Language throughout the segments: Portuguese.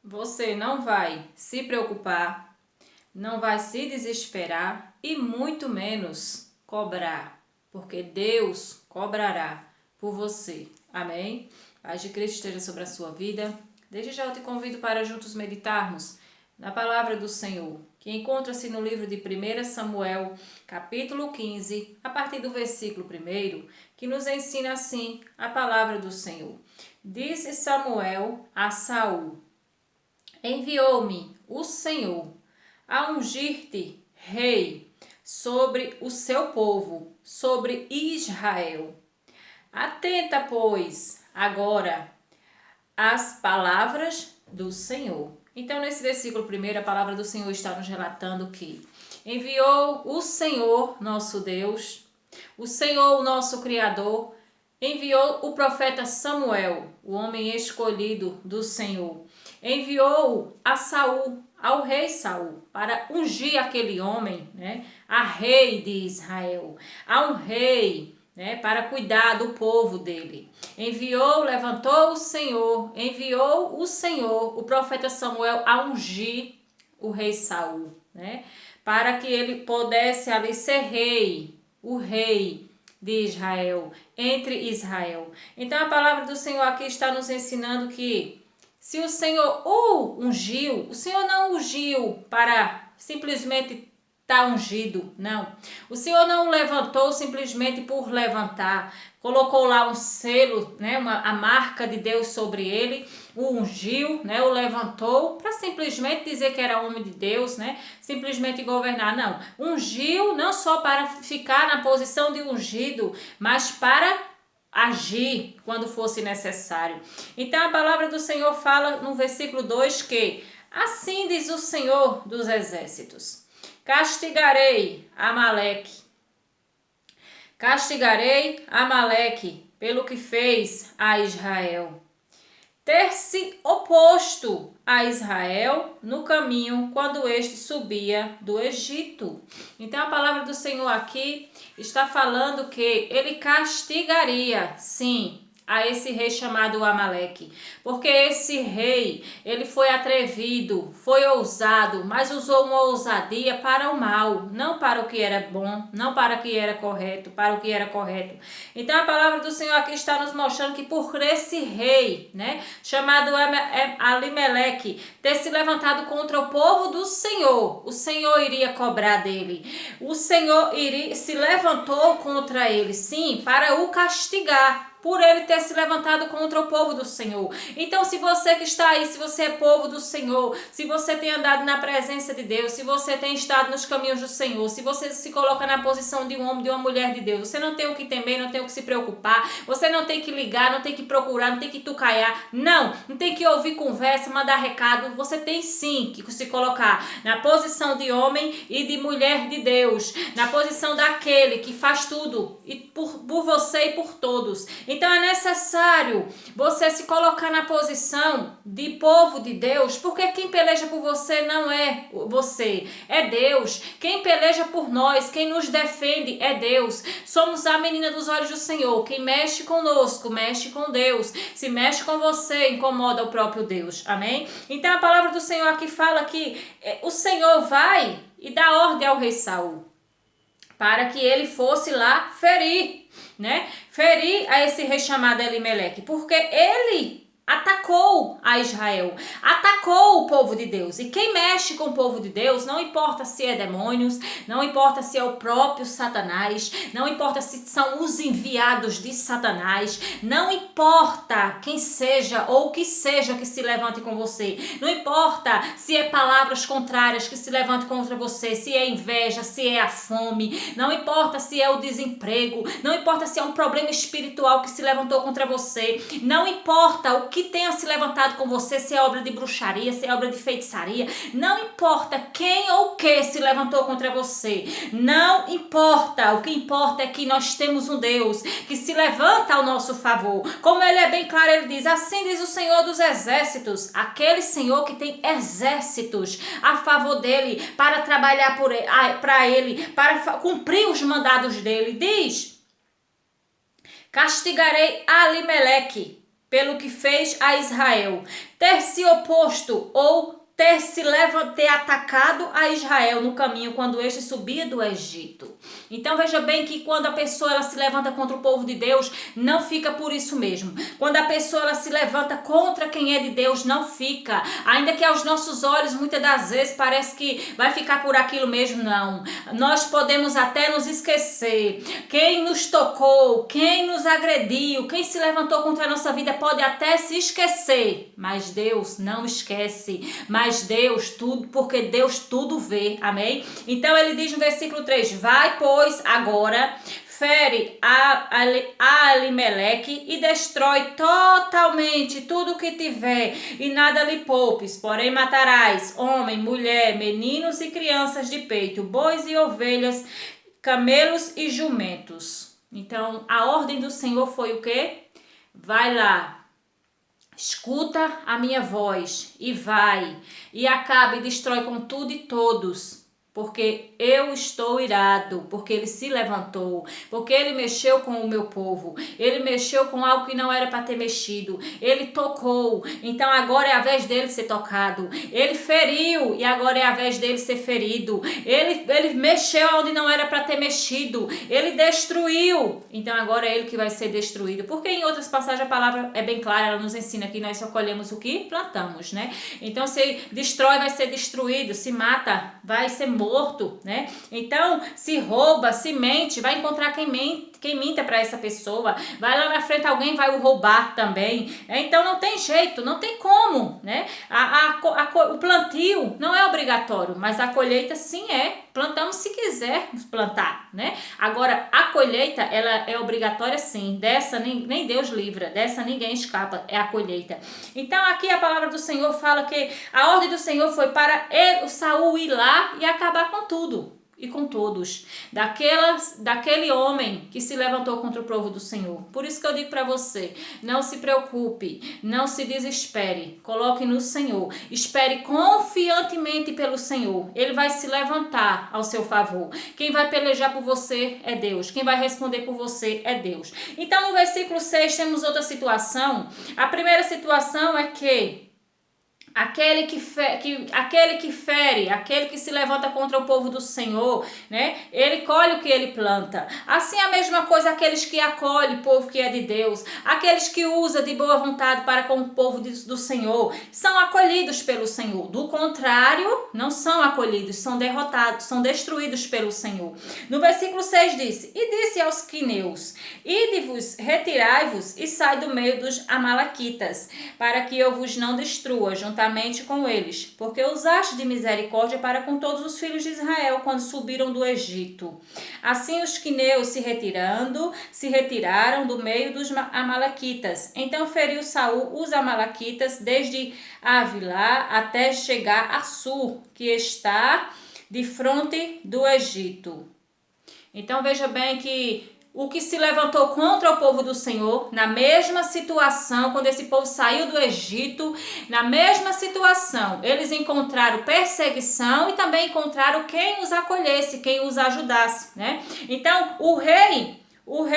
Você não vai se preocupar, não vai se desesperar e muito menos cobrar, porque Deus cobrará por você. Amém? Paz de Cristo esteja sobre a sua vida. Desde já eu te convido para juntos meditarmos na palavra do Senhor, que encontra-se no livro de 1 Samuel, capítulo 15, a partir do versículo 1, que nos ensina assim a palavra do Senhor. Disse Samuel a Saul: Enviou-me o Senhor a ungir-te rei sobre o seu povo, sobre Israel. Atenta, pois, agora às palavras do Senhor. Então, nesse versículo primeiro, a palavra do Senhor está nos relatando que enviou o Senhor, nosso Deus, o Senhor, o nosso Criador, enviou o profeta Samuel, o homem escolhido do Senhor. Enviou a Saul, ao rei Saul, para ungir aquele homem, a rei de Israel, a um rei, para cuidar do povo dele. Levantou enviou o Senhor, o profeta Samuel, a ungir o rei Saul, para que ele pudesse ali ser rei, o rei de Israel, entre Israel. Então a palavra do Senhor aqui está nos ensinando que se o Senhor o ungiu, o Senhor não ungiu para simplesmente estar ungido, não. O Senhor não o levantou simplesmente por levantar, colocou lá um selo, a marca de Deus sobre ele, o ungiu, o levantou para simplesmente dizer que era homem de Deus, simplesmente governar, não. Ungiu não só para ficar na posição de ungido, mas para agir quando fosse necessário. Então a palavra do Senhor fala no versículo 2 que assim diz o Senhor dos exércitos: castigarei Amaleque pelo que fez a Israel. Ter se oposto a Israel no caminho quando este subia do Egito. Então a palavra do Senhor aqui está falando que ele castigaria, sim, a esse rei chamado Amaleque, porque esse rei, ele foi atrevido, foi ousado, mas usou uma ousadia para o mal, não para o que era bom, não para o que era correto, para o que era correto. Então a palavra do Senhor aqui está nos mostrando que por esse rei, chamado Alimeleque, ter se levantado contra o povo do Senhor, o Senhor iria cobrar dele. O Senhor se levantou contra ele, sim, para o castigar, por ele ter se levantado contra o povo do Senhor. Então, se você que está aí, se você é povo do Senhor, se você tem andado na presença de Deus, se você tem estado nos caminhos do Senhor, se você se coloca na posição de um homem, de uma mulher de Deus, você não tem o que temer, não tem o que se preocupar, você não tem que ligar, não tem que procurar, não tem que tucaiar, não tem que ouvir conversa, mandar recado, você tem sim que se colocar na posição de homem e de mulher de Deus, na posição daquele que faz tudo e por você e por todos. Então é necessário você se colocar na posição de povo de Deus, porque quem peleja por você não é você, é Deus. Quem peleja por nós, quem nos defende é Deus. Somos a menina dos olhos do Senhor. Quem mexe conosco, mexe com Deus. Se mexe com você, incomoda o próprio Deus. Amém? Então a palavra do Senhor aqui fala que o Senhor vai e dá ordem ao rei Saul para que ele fosse lá ferir a esse rei chamado Elimeleque, porque ele atacou a Israel, atacou o povo de Deus. E quem mexe com o povo de Deus, não importa se é demônios, não importa se é o próprio Satanás, não importa se são os enviados de Satanás, não importa quem seja ou o que seja que se levante com você, não importa se é palavras contrárias que se levantem contra você, se é inveja, se é a fome, não importa se é o desemprego, não importa se é um problema espiritual que se levantou contra você, não importa o que tenha se levantado com você, se é obra de bruxaria, se é obra de feitiçaria, não importa quem ou o que se levantou contra você, não importa, o que importa é que nós temos um Deus que se levanta ao nosso favor, como ele é bem claro, ele diz, assim diz o Senhor dos exércitos, aquele Senhor que tem exércitos a favor dele, para trabalhar para ele, para cumprir os mandados dele, diz, castigarei Alimeleque pelo que fez a Israel, ter se oposto ou ter atacado a Israel no caminho quando este subia do Egito. Então veja bem que quando a pessoa ela se levanta contra o povo de Deus, não fica por isso mesmo. Quando a pessoa ela se levanta contra quem é de Deus, não fica. Ainda que aos nossos olhos muitas das vezes parece que vai ficar por aquilo mesmo, não. Nós podemos até nos esquecer. Quem nos tocou, quem nos agrediu, quem se levantou contra a nossa vida pode até se esquecer, mas Deus não esquece. Mas Deus tudo, porque Deus tudo vê, amém? Então ele diz no versículo 3, vai pois agora, fere a Alimeleque e destrói totalmente tudo que tiver e nada lhe poupes, porém matarás homem, mulher, meninos e crianças de peito, bois e ovelhas, camelos e jumentos. Então a ordem do Senhor foi o quê? Vai lá. Escuta a minha voz e vai, e acaba e destrói com tudo e todos, porque eu estou irado, porque ele se levantou, porque ele mexeu com o meu povo, ele mexeu com algo que não era para ter mexido, ele tocou, então agora é a vez dele ser tocado, ele feriu e agora é a vez dele ser ferido, ele mexeu onde não era para ter mexido, ele destruiu, então agora é ele que vai ser destruído, porque em outras passagens a palavra é bem clara, ela nos ensina que nós só colhemos o que plantamos, né? Então se destrói, vai ser destruído, se mata, vai ser morto, né? Então, se rouba, se mente, vai encontrar quem minta para essa pessoa. Vai lá na frente, alguém vai o roubar também. Então, não tem jeito, não tem como, né? O plantio não é obrigatório, mas a colheita sim é. Plantamos se quiser plantar, né? Agora, a colheita, ela é obrigatória sim. Dessa nem Deus livra, dessa ninguém escapa, é a colheita. Então, aqui a palavra do Senhor fala que a ordem do Senhor foi para o Saul ir lá e acabar com tudo e com todos, daquele homem que se levantou contra o povo do Senhor. Por isso que eu digo para você, não se preocupe, não se desespere, coloque no Senhor, espere confiantemente pelo Senhor, ele vai se levantar ao seu favor, quem vai pelejar por você é Deus, quem vai responder por você é Deus. Então no versículo 6 temos outra situação, a primeira situação é que aquele que fere, aquele que se levanta contra o povo do Senhor, né? Ele colhe o que ele planta. Assim a mesma coisa aqueles que acolhem o povo que é de Deus, aqueles que usam de boa vontade para com o povo do Senhor, são acolhidos pelo Senhor. Do contrário, não são acolhidos, são derrotados, são destruídos pelo Senhor. No versículo 6 diz, e disse aos quineus, ide-vos, retirai-vos e sai do meio dos amalequitas, para que eu vos não destrua, juntamente com eles, porque usaste de misericórdia para com todos os filhos de Israel quando subiram do Egito. Assim os quineus se retiraram do meio dos amalequitas. Então feriu Saul os amalequitas desde Avilá até chegar a Sur, que está de fronte do Egito. Então veja bem que o que se levantou contra o povo do Senhor, na mesma situação, quando esse povo saiu do Egito, na mesma situação, eles encontraram perseguição e também encontraram quem os acolhesse, quem os ajudasse, né? Então, o rei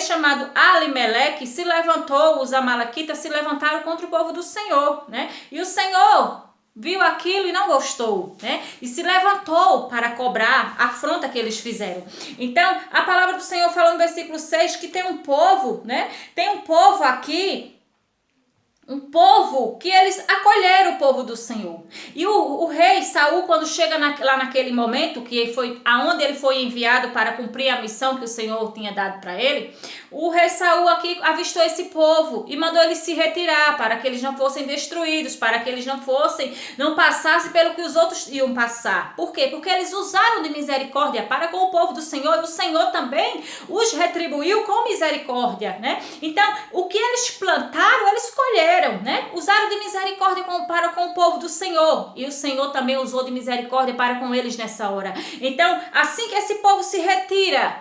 chamado Alimeleque se levantou, os amalequitas se levantaram contra o povo do Senhor, né? E o Senhor viu aquilo e não gostou, né? E se levantou para cobrar a afronta que eles fizeram. Então, a palavra do Senhor fala no versículo 6 que tem um povo, né? Tem um povo aqui, um povo que eles acolheram o povo do Senhor. E o rei Saul, quando chega lá naquele momento, que foi aonde ele foi enviado para cumprir a missão que o Senhor tinha dado para ele, o rei Saul aqui avistou esse povo e mandou eles se retirar para que eles não fossem destruídos, para que eles não passassem pelo que os outros iam passar. Por quê? Porque eles usaram de misericórdia para com o povo do Senhor e o Senhor também os retribuiu com misericórdia, né? Então, o que eles plantaram, eles colheram. Né? Usaram de misericórdia para com o povo do Senhor e o Senhor também usou de misericórdia para com eles nessa hora. Então, assim que esse povo se retira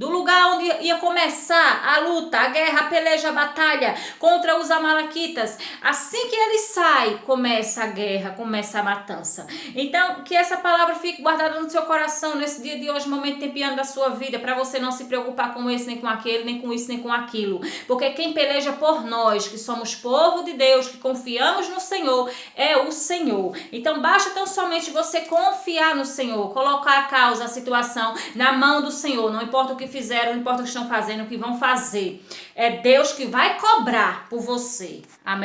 do lugar onde ia começar a luta, a guerra, a peleja, a batalha contra os amalequitas, assim que ele sai, começa a guerra, começa a matança. Então, que essa palavra fique guardada no seu coração nesse dia de hoje, momento tempiano da sua vida, para você não se preocupar com esse, nem com aquele, nem com isso, nem com aquilo. Porque quem peleja por nós, que somos povo de Deus, que confiamos no Senhor, é o Senhor. Então, basta tão somente você confiar no Senhor, colocar a causa, a situação na mão do Senhor. Não importa o que fizeram, não importa o que estão fazendo, o que vão fazer. É Deus que vai cobrar por você. Amém?